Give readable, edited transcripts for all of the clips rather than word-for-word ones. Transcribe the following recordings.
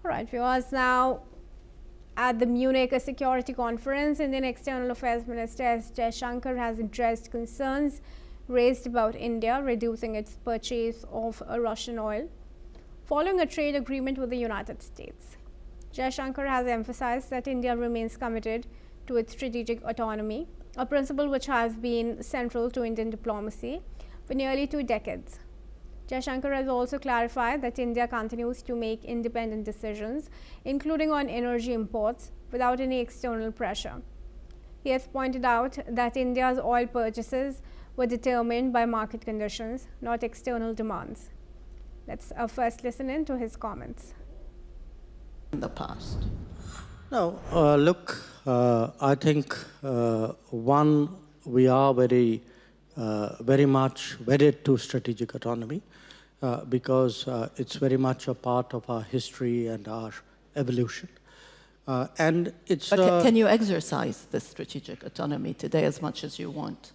All right, viewers, now at the Munich Security Conference, Indian External Affairs Minister S. Jaishankar has addressed concerns raised about India reducing its purchase of Russian oil following a trade agreement with the United States. Jaishankar has emphasized that India remains committed to its strategic autonomy, a principle which has been central to Indian diplomacy for nearly 2 decades. Jaishankar has also clarified that India continues to make independent decisions, including on energy imports, without any external pressure. He has pointed out that India's oil purchases were determined by market conditions, not external demands. Let's first listen in to his comments. In the past. No, look, I think one, we are very much wedded to strategic autonomy because it's very much a part of our history and our evolution. And it's. But can you exercise this strategic autonomy today as much as you want?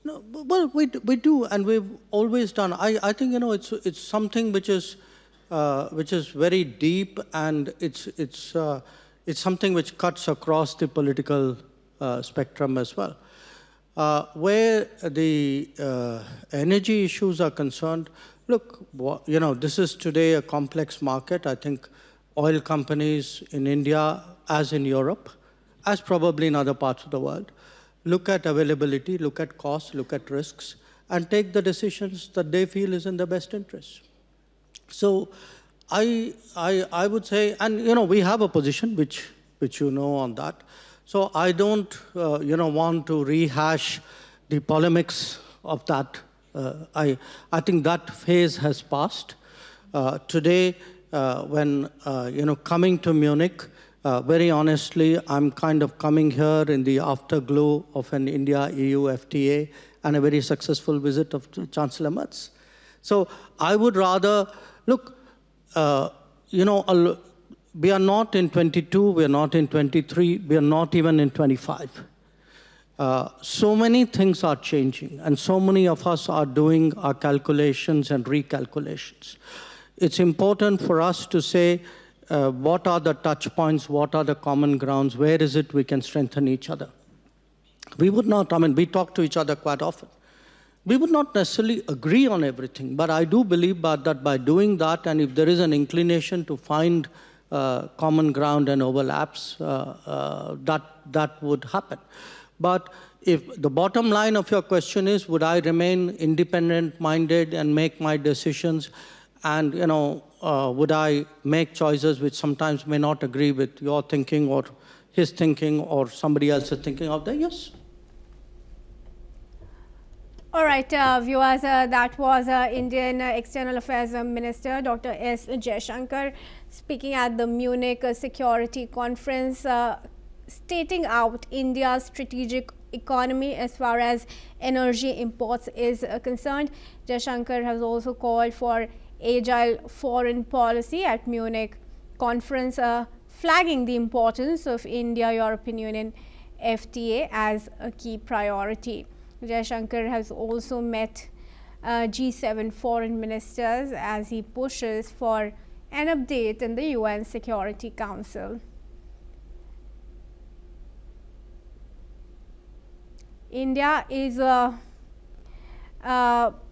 No, well, we do, and we've always done. I think it's something which is very deep, and it's something which cuts across the political spectrum as well. Where the energy issues are concerned, look, this is today a complex market. I think oil companies in India, as in Europe, as probably in other parts of the world, look at availability, look at costs, look at risks, and take the decisions that they feel is in their best interest. So I would say, and we have a position which on that. So I don't want to rehash the polemics of that. I think that phase has passed. Today, when coming to Munich, very honestly, I'm kind of coming here in the afterglow of an India-EU FTA and a very successful visit of Chancellor Merz. So I would rather, look, we are not in 22, we are not in 23, we are not even in 25. So many things are changing, and so many of us are doing our calculations and recalculations. It's important for us to say, what are the touch points, what are the common grounds, where is it we can strengthen each other? We would not, we talk to each other quite often. We would not necessarily agree on everything, but I do believe that by doing that, and if there is an inclination to find common ground and overlaps, that would happen. But if the bottom line of your question is, would I remain independent-minded and make my decisions, and would I make choices which sometimes may not agree with your thinking or his thinking or somebody else's thinking out there? Yes. All right, viewers, that was Indian External Affairs Minister Dr. S. Jaishankar speaking at the Munich Security Conference, stating out India's strategic economy as far as energy imports is concerned. Jaishankar has also called for agile foreign policy at Munich Conference, flagging the importance of India-European Union FTA as a key priority. Jaishankar has also met G7 foreign ministers as he pushes for an update in the UN Security Council. India is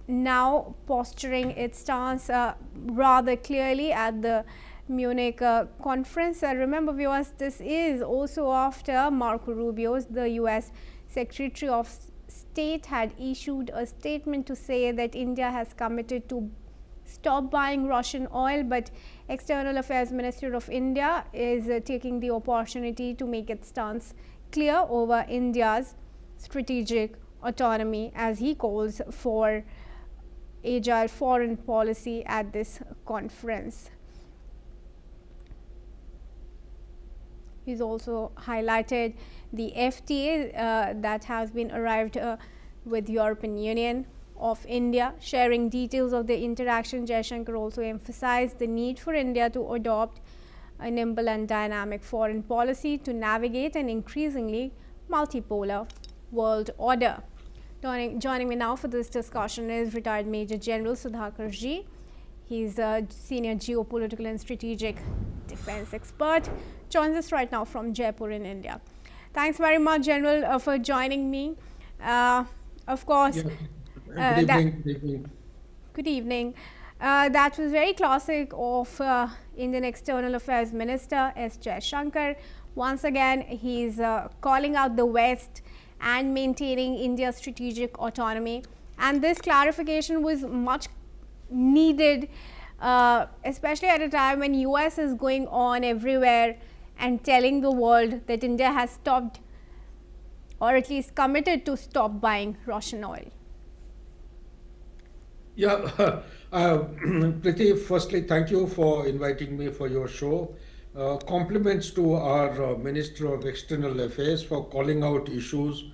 now posturing its stance rather clearly at the Munich conference. Remember, viewers, this is also after Marco Rubio, the US Secretary of State, had issued a statement to say that India has committed to stop buying Russian oil, but External Affairs Minister of India is taking the opportunity to make its stance clear over India's strategic autonomy, as he calls for agile foreign policy at this conference. He's also highlighted the FTA that has been arrived with European Union of India. Sharing details of the interaction, Jaishankar also emphasized the need for India to adopt a nimble and dynamic foreign policy to navigate an increasingly multipolar world order. Joining me now for this discussion is retired Major General Sudhakar Ji. He's a senior geopolitical and strategic defense expert, joins us right now from Jaipur in India. Thanks very much, General, for joining me. Of course, Yeah. Good evening. Good evening. good evening. That was very classic of Indian External Affairs Minister S. Jaishankar. Once again, he's calling out the West and maintaining India's strategic autonomy. And this clarification was much needed, especially at a time when US is going on everywhere and telling the world that India has stopped, or at least committed to stop buying Russian oil. Yeah, Priti, firstly, thank you for inviting me for your show. Compliments to our Minister of External Affairs for calling out issues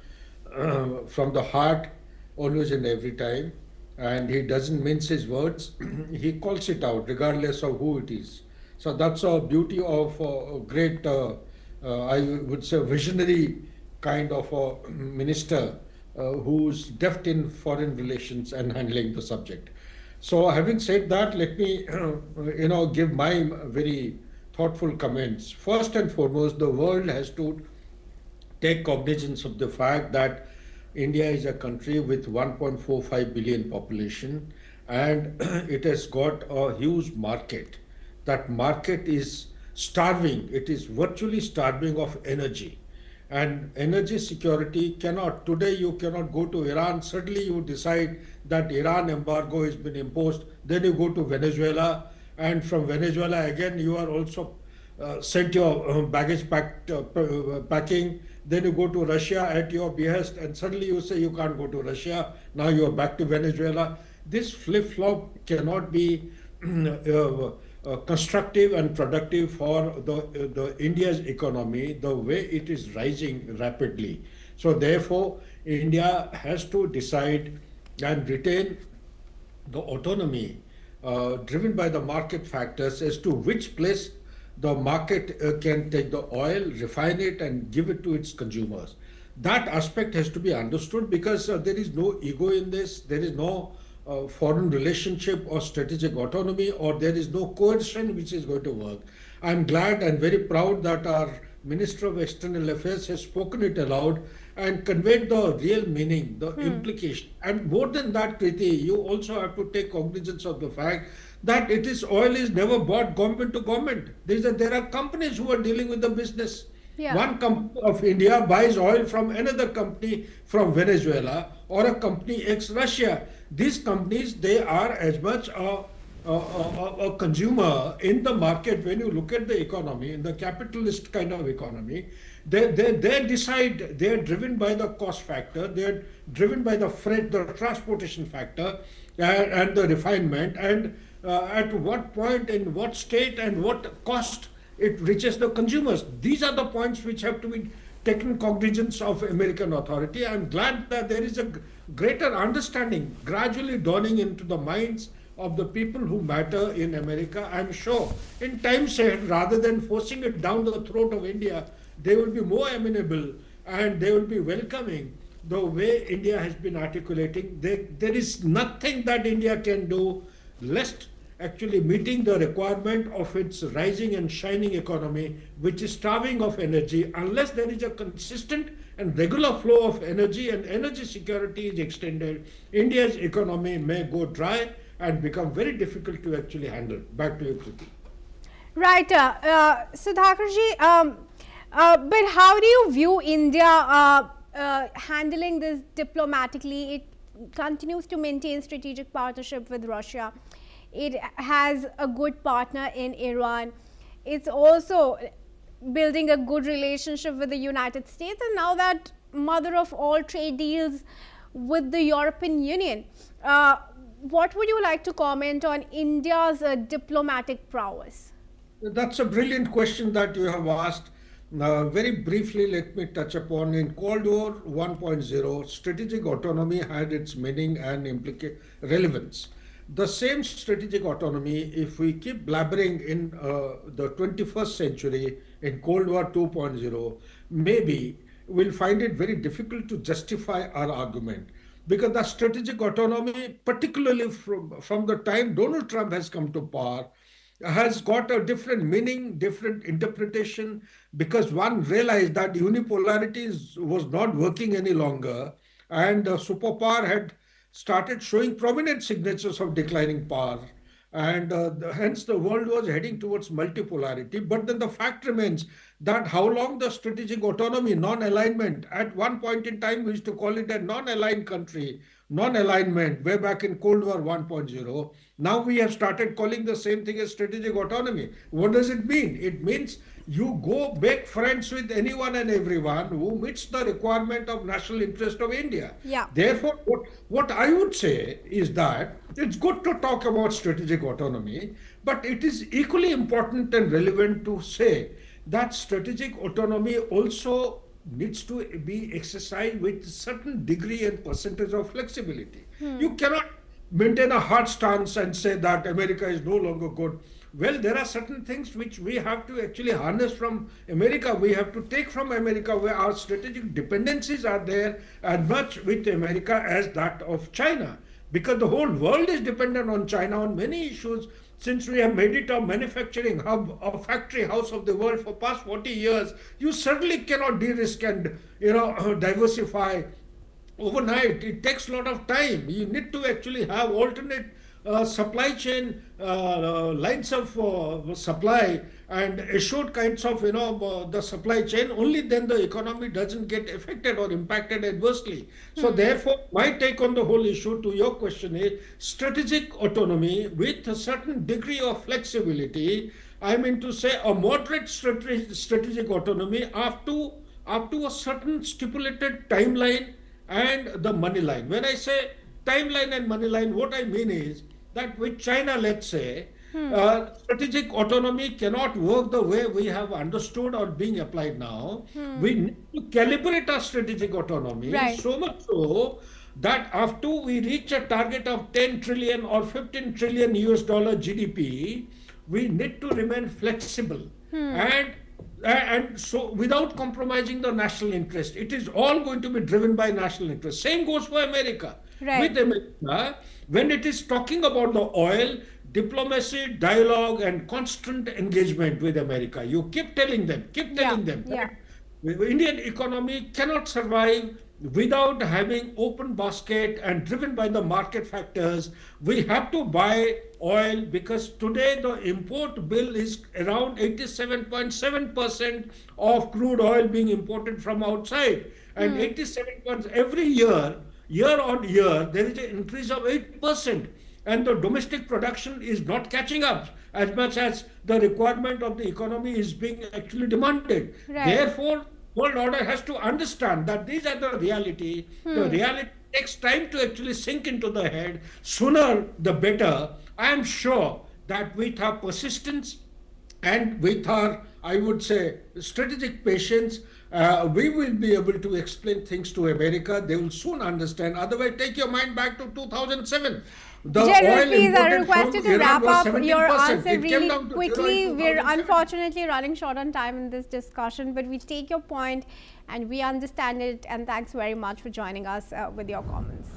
from the heart, always and every time. And he doesn't mince his words, he calls it out, regardless of who it is. So that's a beauty of a great, I would say, visionary kind of a minister who's deft in foreign relations and handling the subject. So, having said that, let me, give my very thoughtful comments. First and foremost, the world has to take cognizance of the fact that India is a country with 1.45 billion population, and it has got a huge market. That market is starving. It is virtually starving of energy. And energy security cannot, today you cannot go to Iran, suddenly you decide that Iran embargo has been imposed, then you go to Venezuela, and from Venezuela again you are also sent your baggage packing, then you go to Russia at your behest, and suddenly you say you can't go to Russia, now you are back to Venezuela. This flip-flop cannot be constructive and productive for the India's economy, the way it is rising rapidly. So therefore, India has to decide and retain the autonomy driven by the market factors as to which place the market can take the oil, refine it, and give it to its consumers. That aspect has to be understood, because there is no ego in this, there is no foreign relationship or strategic autonomy, or there is no coercion which is going to work. I'm glad and very proud that our Minister of External Affairs has spoken it aloud and conveyed the real meaning, the implication. And more than that, Kriti, you also have to take cognizance of the fact that oil is never bought government to government. There are companies who are dealing with the business. Yeah. One company of India buys oil from another company from Venezuela, or a company ex-Russia. These companies, they are as much a consumer in the market. When you look at the economy, in the capitalist kind of economy, they decide, they are driven by the cost factor, they are driven by the freight, the transportation factor, and the refinement, and at what point, in what state, and what cost it reaches the consumers. These are the points which have to be taken cognizance of American authority. I'm glad that there is a greater understanding gradually dawning into the minds of the people who matter in America. I'm sure in times ahead, rather than forcing it down the throat of India, they will be more amenable and they will be welcoming the way India has been articulating. There is nothing that India can do lest actually meeting the requirement of its rising and shining economy, which is starving of energy. Unless there is a consistent and regular flow of energy and energy security is extended, India's economy may go dry and become very difficult to actually handle. Back to you, Kriti. Right, Sudhakarji, but how do you view India handling this diplomatically? It continues to maintain strategic partnership with Russia. It has a good partner in Iran. It's also building a good relationship with the United States, and now that mother of all trade deals with the European Union. What would you like to comment on India's diplomatic prowess? That's a brilliant question that you have asked. Very briefly, let me touch upon in Cold War 1.0, strategic autonomy had its meaning and relevance. The same strategic autonomy, if we keep blabbering in the 21st century in Cold War 2.0, maybe we'll find it very difficult to justify our argument. Because the strategic autonomy, particularly from the time Donald Trump has come to power, has got a different meaning, different interpretation, because one realized that unipolarity was not working any longer, and the superpower had started showing prominent signatures of declining power. And hence the world was heading towards multipolarity. But then the fact remains that how long the strategic autonomy, non-alignment, at one point in time we used to call it a non-aligned country, non-alignment, way back in Cold War 1.0. Now we have started calling the same thing as strategic autonomy. What does it mean? It means you go make friends with anyone and everyone who meets the requirement of national interest of India. Yeah. Therefore, what I would say is that it's good to talk about strategic autonomy, but it is equally important and relevant to say that strategic autonomy also needs to be exercised with certain degree and percentage of flexibility. You cannot maintain a hard stance and say that America is no longer good. Well, there are certain things which we have to actually harness from America. We have to take from America, where our strategic dependencies are there as much with America as that of China. Because the whole world is dependent on China on many issues, since we have made it a manufacturing hub, a factory house of the world for past 40 years. You certainly cannot de-risk and diversify overnight. It takes a lot of time. You need to actually have alternate supply chain lines of supply and assured kinds of the supply chain. Only then the economy doesn't get affected or impacted adversely. So therefore, my take on the whole issue to your question is strategic autonomy with a certain degree of flexibility. I mean to say a moderate strategic autonomy up to a certain stipulated timeline and the money line. When I say timeline and money line, what I mean is that with China, let's say, strategic autonomy cannot work the way we have understood or being applied now. We need to calibrate our strategic autonomy, Right. so much so that after we reach a target of 10 trillion or 15 trillion US dollar GDP, we need to remain flexible and so without compromising the national interest. It is all going to be driven by national interest. Same goes for America. Right. With America, when it is talking about the oil, diplomacy, dialogue, and constant engagement with America, you keep telling them Yeah. that Indian economy cannot survive without having open basket and driven by the market factors. We have to buy oil because today the import bill is around 87.7% of crude oil being imported from outside, and 87% every year on year, there is an increase of 8%, and the domestic production is not catching up as much as the requirement of the economy is being actually demanded. Right. Therefore, world order has to understand that these are the reality. The reality takes time to actually sink into the head. Sooner the better. I am sure that with our persistence and with our, I would say, strategic patience, we will be able to explain things to America. They will soon understand. Otherwise, take your mind back to 2007. The General, oil please, I imported requested from to Iran wrap was up your 17%. answer It came really down to quickly. 0 in We're 2007. unfortunately running short on time in this discussion, but we take your point and we understand it. And thanks very much for joining us with your comments.